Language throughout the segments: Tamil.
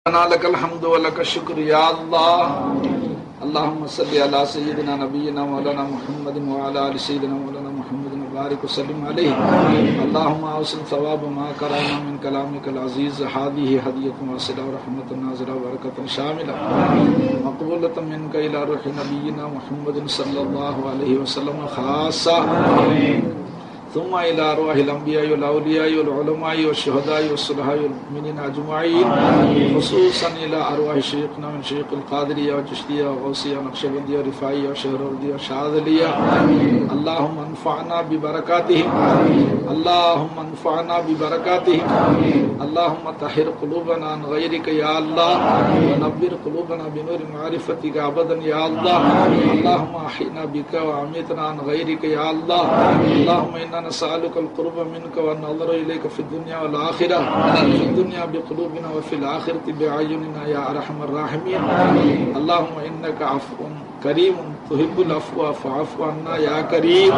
لك الحمد ولك الشكر يا الله. اللهم صل على سيدنا نبينا مولانا محمد وعلى ال سيدنا مولانا محمد وبارك وسلم عليه. اللهم اوصل ثواب ما قرانا من كلامك العزيز. هذه هدية واصلة ورحمة نازلة وبركة شاملة مقبولة منك إلى روح نبينا محمد صلى الله عليه وسلم خاصة، ثم إلى أرواح الأنبياء والأولياء والعلماء والشهداء والصلحاء والمؤمنين أجمعين، خصوصا إلى أرواح شيخنا من شيخ القادرية والجشتية وغوثية ونقشبندية ورفاعية وشهروردية وشاذلية. اللهم انفعنا ببركاتهم، اللهم انفعنا ببركاتهم. اللهم طهر قلوبنا عن غيرك يا الله، ونبر قلوبنا بنور معرفتك أبدا يا الله. اللهم أحينا بك وأميتنا عن غيرك يا الله. اللهم إنا نسألك القرب منك والنظر إليك في الدنيا والآخرة، في الدنيا بقلوبنا وفي الآخرة بأعيننا يا أرحم الراحمين. اللهم إنك عفو كريم تحب العفو فاعف عنا يا كريم.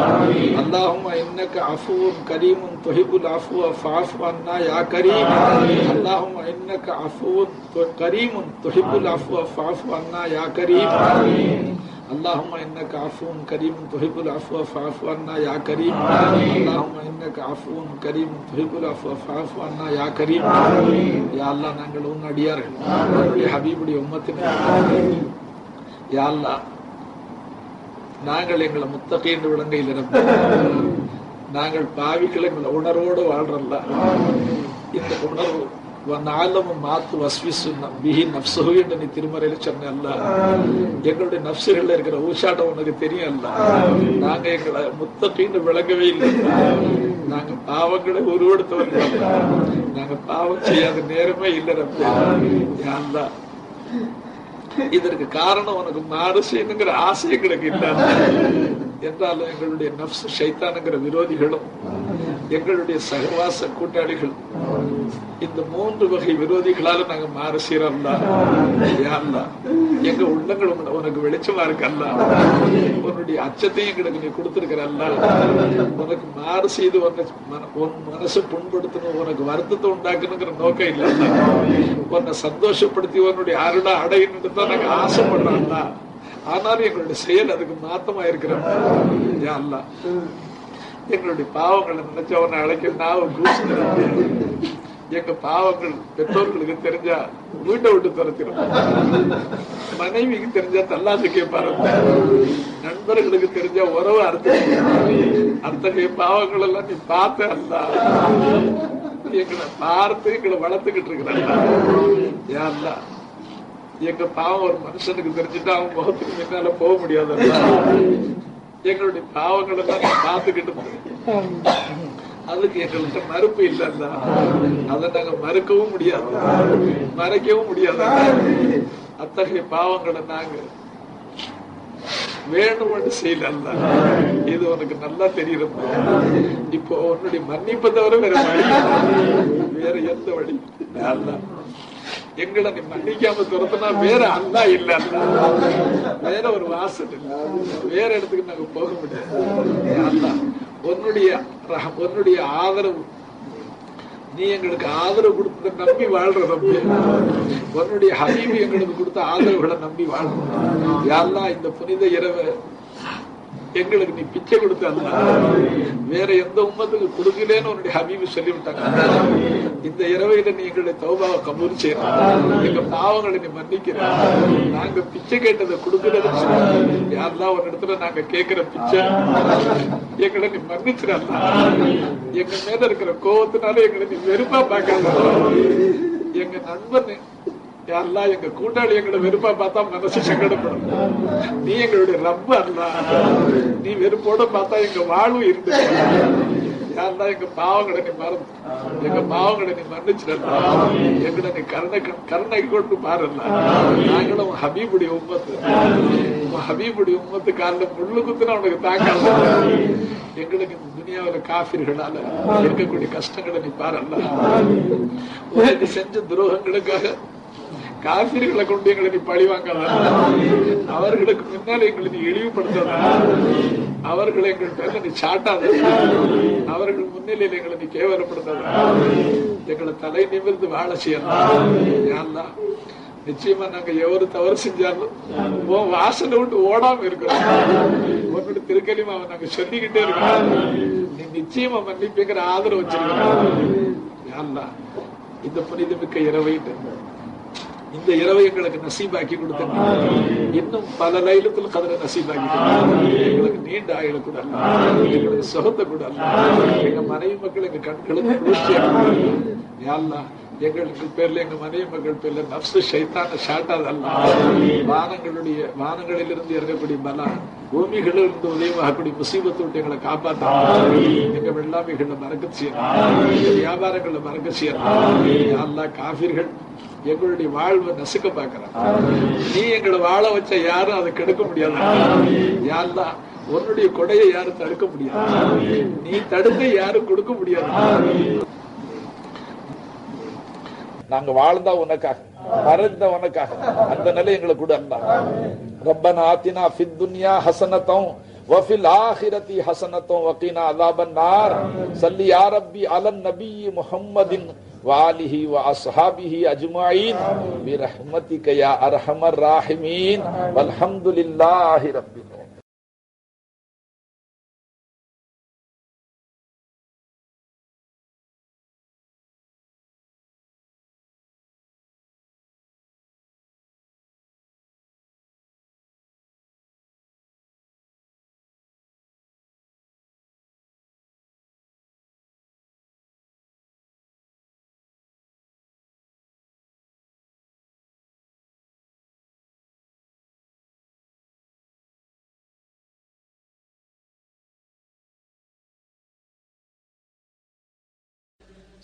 اللهم إنك عفو كريم تحب العفو فاعف عنا يا كريم. اللهم إنك عفو كريم تحب العفو فاعف عنا يا كريم. اللهم إنك عفو كريم تحب العفو فاعف عنا يا كريم. اللهم إنك عفو كريم تحب العفو فاعف عنا يا كريم. يا الله நாங்கள் உன் அடியார்கள், உன்னுடைய ஹபீபுடைய உம்மத்தினர். யா அல்லாஹ், நாங்கள் எங்களை முத்தகி என்று விளங்கையில் இருந்து நாங்கள் பாவிகள் எங்களை உணர்வோடு வாழ்றல்ல. இந்த உணர்வு மாத்து வஸ்விசுன்னா பிஹி நப்சுஹு என்று நீ திருமறையில சொன்ன அல்ல. எங்களுடைய நப்சுகள்ல இருக்கிற ஊசாட்டம் உனக்கு தெரியும் அல்ல. நாங்க எங்களை முத்தகின்னு விளங்கவே இல்லை. நாங்க பாவங்களை உருவெடுத்தவர்கள். நாங்க பாவம் செய்யாத நேரமே இல்லை ரப்பே. யா அல்லாஹ், இதற்கு காரணம் உனக்கு மாறு செய்யணுங்கிற ஆசை எங்களுக்கு இல்லை என்றாலும் எங்களுடைய நப்சு ஷைத்தானுங்கிற விரோதிகளும் எங்களுடைய சகவாச கூட்டாளிகள், இந்த மூன்று வகை விரோதிகளால நாங்க மாறு செய்யறோம். எங்க உள்ளங்கள் உனக்கு வெளிச்சமா இருக்கல்ல. உன்னுடைய அச்சத்தையும் எங்களுக்கு நீ கொடுத்திருக்கிறல்ல. உனக்கு மாறு செய்து உன் மனசை புண்படுத்தணும், உனக்கு வருத்தத்தை உண்டாக்கணுங்கிற நோக்கம் இல்ல. உன்னை சந்தோஷப்படுத்தி உன்னுடைய அருளை அடையணும்னு தான் நாங்க ஆசைப்படுறோம்ல. ஆனாலும் எங்களுடைய செயல் அதுக்கு மாத்தமா இருக்கிறோம். யா அல்லாஹ், எங்களுடைய பாவங்களை நினைச்ச உன்னை அழைக்க நாவ கூசுகிறேன். எங்க பாவங்கள் பெற்றோர்களுக்கு தெரிஞ்சா வீட்டை விட்டு துரத்திடும், மனைவிக்கு தெரிஞ்சா தள்ளாசு கேட்பாரு, நண்பர்களுக்கு தெரிஞ்சா உறவு அத்தகைய பாவங்கள் எல்லாம் நீ பார்த்த அல்ல. எங்களை பார்த்து எங்களை வளர்த்துக்கிட்டு இருக்கிற எங்க பாவம் ஒரு மனுஷனுக்கு தெரிஞ்சுட்டா அவன் முகத்துக்கு முன்னால போக முடியாது. எங்களுடைய பாவங்களை எல்லாம் பார்த்துக்கிட்டு அதுக்கு எங்களுக்கு மறுப்பு இல்லைன்னா அதை நாங்க மறுக்கவும் முடியாது, மறைக்கவும் முடியாது. அத்தகைய பாவங்களை நாங்க வேணும்னு செய்யல. இது உனக்கு நல்லா தெரியும். இப்போ உன்னுடைய மன்னிப்பை தவிர வேற எந்த வழி அல்ல. எங்களை நீ மன்னிக்காம துரத்துனா வேற அல்லா இல்ல, வேற ஒரு வாசல் இல்லை, வேற இடத்துக்கு நாங்க போக முடியாது. உன்னுடைய ஆதரவு, நீ எங்களுக்கு ஆதரவு கொடுத்த நம்பி வாழ்றோம். உன்னுடைய ஹபீபு எங்களுக்கு கொடுத்த ஆதரவுகளை நம்பி வாழ்றோம். யாரெல்லாம் இந்த புனித இரவு எங்களுக்கு நீ பிச்சை கொடுத்த வேற எந்த உம்மத்துக்கு கொடுக்கலன்னு உன்னுடைய ஹபீபு சொல்லிவிட்டாங்க. இந்த இரவையில நீ எங்களுடைய தௌபாவை கபூல் செய்யணும், எங்க பாவங்களை நீ மன்னிக்கிற. நாங்க பிச்சை கேட்டதை கொடுக்கறதுன்னு சொல்லி யாரெல்லாம் ஒரு இடத்துல நாங்க கேட்கிற பிச்சை எங்களை நீ மன்னிச்சிடலாம். எங்க மேல இருக்கிற கோபத்தினால எங்களை நீ வெறுப்பா பார்க்காத. எங்க நண்பன் யாரெல்லாம் எங்க கூட்டாளி எங்களை வெறுப்பா பார்த்தா மனசு சங்கடப்படும். நீ எங்களுடைய ரப்ப அல்ல, நீ வெறுப்போட பார்த்தா எங்க வாழ்வு இருந்து. யாரெல்லாம் எங்க பாவங்களை நீ மறந்து, எங்க பாவங்களை நீ மன்னிச்சிடலாம். எங்களை நீ கருணை கொண்டு பாருல. நாங்களும் ஹபீபுடைய உம்மத்து, ஹபீபுடைய உம்மத்து காலில் முள்ளு குத்துனா உனக்கு தாக்காத. எங்களுக்கு இந்த துனியாவில காபிர்களால இருக்கக்கூடிய கஷ்டங்களை நீ பாருல. உனக்கு செஞ்ச துரோகங்களுக்காக காபிர்களை கொண்டு எங்களை நீ பழி வாங்கல. அவர்களுக்கு முன்னால் எங்களை நீ இழிவுபடுத்தாத. அவர்களை எங்கள் பேர்ல நீ சாட்டாத. அவர்கள் முன்னிலையில் எங்களை நீ கேவலப்படுத்தாத. எங்களை தலை நிமிர்ந்து வாழ செய்யலாம். நிச்சயமா நாங்க எவரு தவறு செஞ்சாலும் வாசலை விட்டு ஓடாம இருக்கிறோம். உன்னோட திருக்கலிமாவை நாங்க சொல்லிக்கிட்டே இருக்கோம். நீ நிச்சயமா மன்னிப்புங்கிற ஆதரவு வச்சிருக்கோம். இந்த புனிதமிக்க இரவை இந்த இரவை எங்களுக்கு நசீபாக்கி கொடுத்தீங்க. இன்னும் பல லைலத்துல கதிர நசீபாக்கி எங்களுக்கு நீண்ட ஆயுள கூட அல்ல, எங்களுக்கு சுகத்தை கூட அல்ல, எங்க மனைவி மக்கள் எங்க கண்களுக்கு குளிர்ச்சியா எங்களுக்கு பேர்ல எங்க மனைவி மக்கள் பேர்ல நப்சு ஷைத்தான ஷாட்டாது அல்ல. வானங்களிலிருந்து இறங்கக்கூடிய பலா, பூமிகளிலிருந்து உதயமாகக்கூடிய முசீபத்தை விட்டு எங்களை காப்பாற்ற, எங்க வெள்ளாமைகள்ல மறக்க செய்யணும், எங்க வியாபாரங்கள்ல மறக்க செய்யணும். காபிர்கள் எங்களுடைய வாழ்வை நசுக்க பாக்குறாங்க. நீ எங்களை வாழ வச்ச யாரும் அதை கெடுக்க முடியாது. யாருதான் உன்னுடைய கொடையை யாரும் தடுக்க முடியாது, நீ தடுக்க யாரும் கொடுக்க முடியாது. நாங்க வாழ்ந்தா உனக்காக, மறந்த உனக்காக, அந்த நிலை எங்களை கூட அல்ல. ரப்பனா ஆத்தினா ஃபித் துன்யா ஹஸனத்தன் வஃபில் ஆகிரத்தி ஹஸனத்தன் வகீனா அஸாபன் நார். ஸல்லி யா ரப்பி அலன் நபி முஹம்மதின் வாலிஹி வ அஸ்ஹாபிஹி அஜ்மஈன் பிரஹ்மதிக யா அர்ஹமர் ராஹிமீன் வல்ஹம்துலில்லாஹி ரப்பில் ஆலமீன்.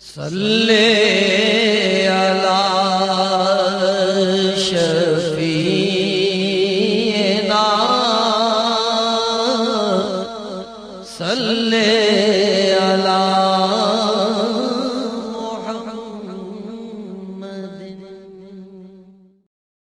सल्ले अला शफीना सल्ले अला